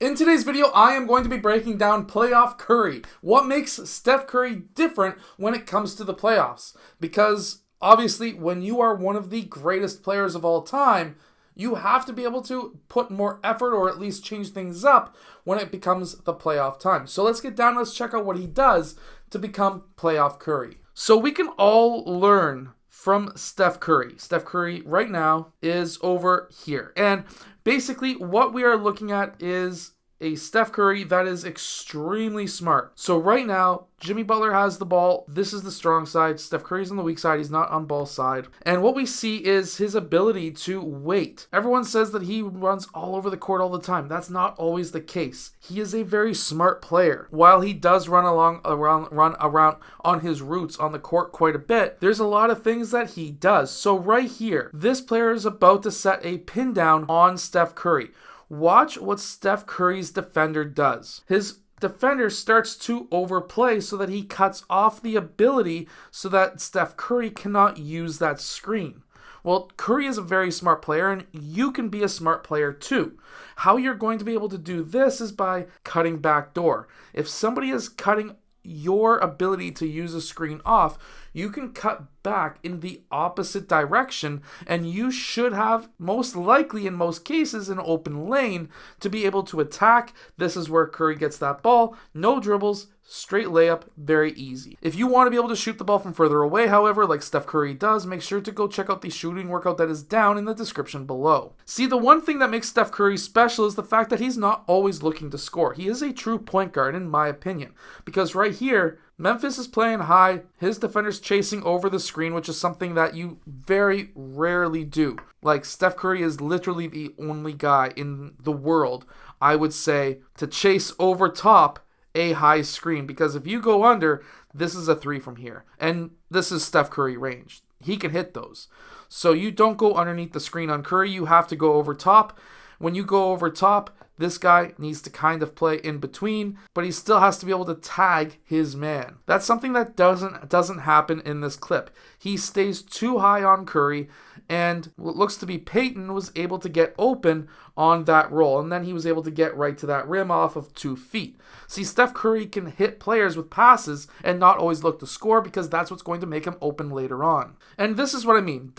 In today's video, I am going to be breaking down playoff Curry. What makes Steph Curry different when it comes to the playoffs? Because obviously, when you are one of the greatest players of all time, you have to be able to put more effort or at least change things up when it becomes the playoff time. So let's get down, let's check out what he does to become playoff Curry. So we can all learn from Steph Curry. Steph Curry right now is over here. And basically what we are looking at is a Steph Curry that is extremely smart. So right now, Jimmy Butler has the ball. This is the strong side. Steph Curry's on the weak side. He's not on ball side. And what we see is his ability to wait. Everyone says that he runs all over the court all the time. That's not always the case. He is a very smart player. While he does run around on his routes on the court quite a bit, there's a lot of things that he does. So right here, this player is about to set a pin down on Steph Curry. Watch what Steph Curry's defender does. His defender starts to overplay so that he cuts off the ability so that Steph Curry cannot use that screen. Well, Curry is a very smart player, and you can be a smart player too. How you're going to be able to do this is by cutting backdoor. If somebody is cutting your ability to use a screen off, you can cut back in the opposite direction, and you should have, most likely in most cases, an open lane to be able to attack. This is where Curry gets that ball. No dribbles, straight layup, very easy. If you want to be able to shoot the ball from further away, however, like Steph Curry does, make sure to go check out the shooting workout that is down in the description below. See, the one thing that makes Steph Curry special is the fact that he's not always looking to score. He is a true point guard, in my opinion, because right here, Memphis is playing high, his defender's chasing over the screen, which is something that you very rarely do. Like, Steph Curry is literally the only guy in the world, I would say, to chase over top a high screen, because if you go under, this is a 3 from here, and this is Steph Curry range. He can hit those. So you don't go underneath the screen on Curry, you have to go over top. When you go over top, this guy needs to kind of play in between, but he still has to be able to tag his man. That's something that doesn't happen in this clip. He stays too high on Curry, and what looks to be Peyton was able to get open on that roll, and then he was able to get right to that rim off of 2 feet. See, Steph Curry can hit players with passes and not always look to score, because that's what's going to make him open later on. And this is what I mean.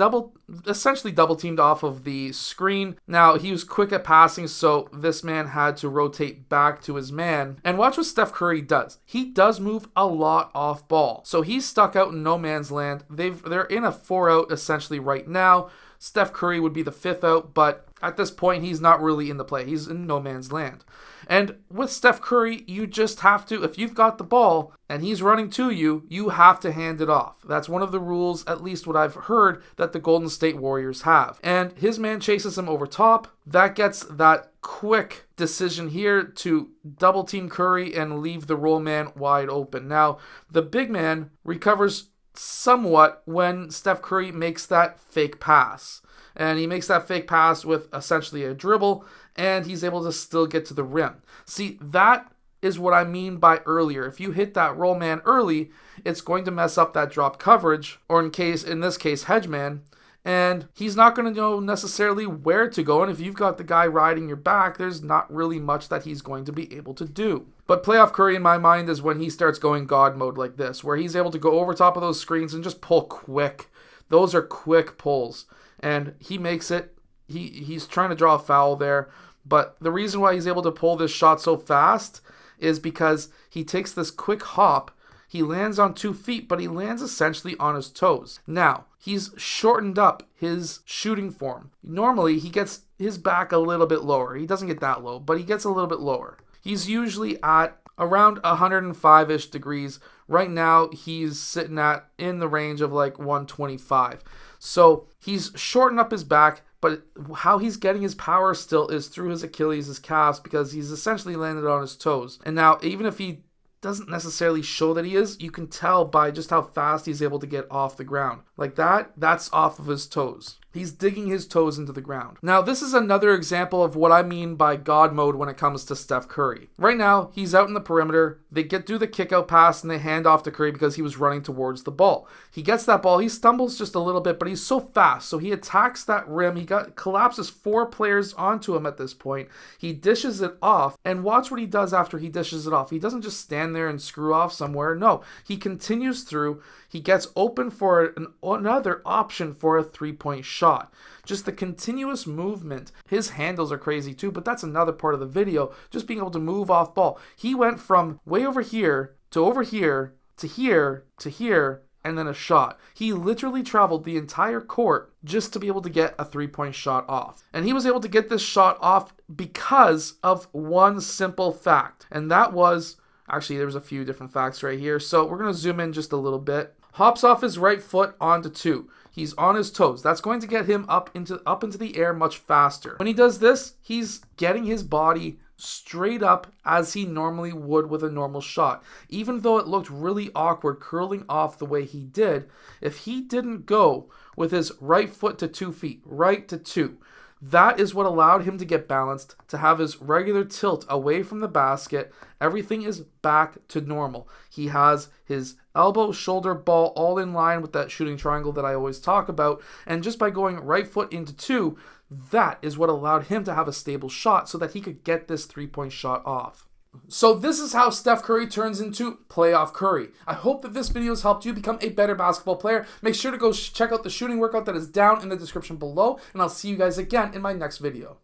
Essentially double teamed off of the screen. Now, he was quick at passing, so this man had to rotate back to his man. And watch what Steph Curry does. He does move a lot off ball. So he's stuck out in no man's land. They're in a 4-out essentially right now. Steph Curry would be the 5th out, but at this point, he's not really in the play. He's in no man's land. And with Steph Curry, you just have to, if you've got the ball and he's running to you, you have to hand it off. That's one of the rules, at least what I've heard, that the Golden State Warriors have. And his man chases him over top. That gets that quick decision here to double team Curry and leave the roll man wide open. Now, the big man recovers somewhat when Steph Curry makes that fake pass. And he makes that fake pass with essentially a dribble, and he's able to still get to the rim. See, that is what I mean by earlier. If you hit that roll man early, it's going to mess up that drop coverage, or in this case, hedge man, and he's not going to know necessarily where to go. And if you've got the guy riding your back, there's not really much that he's going to be able to do. But playoff Curry, in my mind, is when he starts going God mode like this, where he's able to go over top of those screens and just pull quick. Those are quick pulls. And he makes it. He's trying to draw a foul there. But the reason why he's able to pull this shot so fast is because he takes this quick hop. He lands on 2 feet, but he lands essentially on his toes. Now, he's shortened up his shooting form. Normally, he gets his back a little bit lower. He doesn't get that low, but he gets a little bit lower. He's usually at around 105-ish degrees. Right now, he's sitting at in the range of like 125. So he's shortened up his back, but how he's getting his power still is through his Achilles, his calves, because he's essentially landed on his toes. And now, even if he doesn't necessarily show that he is, you can tell by just how fast he's able to get off the ground. Like that's off of his toes. He's digging his toes into the ground. Now, this is another example of what I mean by God mode when it comes to Steph Curry. Right now, he's out in the perimeter. They do the kick out pass and they hand off to Curry because he was running towards the ball. He gets that ball. He stumbles just a little bit, but he's so fast. So he attacks that rim. He collapses 4 players onto him at this point. He dishes it off, and watch what he does after he dishes it off. He doesn't just stand there and screw off somewhere. No, he continues through. He gets open for another option for a 3-point shot. Just the continuous movement. His handles are crazy too, but that's another part of the video. Just being able to move off ball. He went from way over here to over here to here to here, and then a shot. He literally traveled the entire court just to be able to get a 3-point shot off. And he was able to get this shot off because of one simple fact. And that was, actually there's a few different facts right here. So we're going to zoom in just a little bit. Hops off his right foot onto 2. He's on his toes. That's going to get him up into the air much faster. When he does this, he's getting his body straight up as he normally would with a normal shot. Even though it looked really awkward curling off the way he did, if he didn't go with his right foot to 2 feet, right to 2, that is what allowed him to get balanced, to have his regular tilt away from the basket. Everything is back to normal. He has his elbow, shoulder, ball all in line with that shooting triangle that I always talk about. And just by going right foot into 2, that is what allowed him to have a stable shot so that he could get this 3-point shot off. So this is how Steph Curry turns into playoff Curry. I hope that this video has helped you become a better basketball player. Make sure to go check out the shooting workout that is down in the description below, and I'll see you guys again in my next video.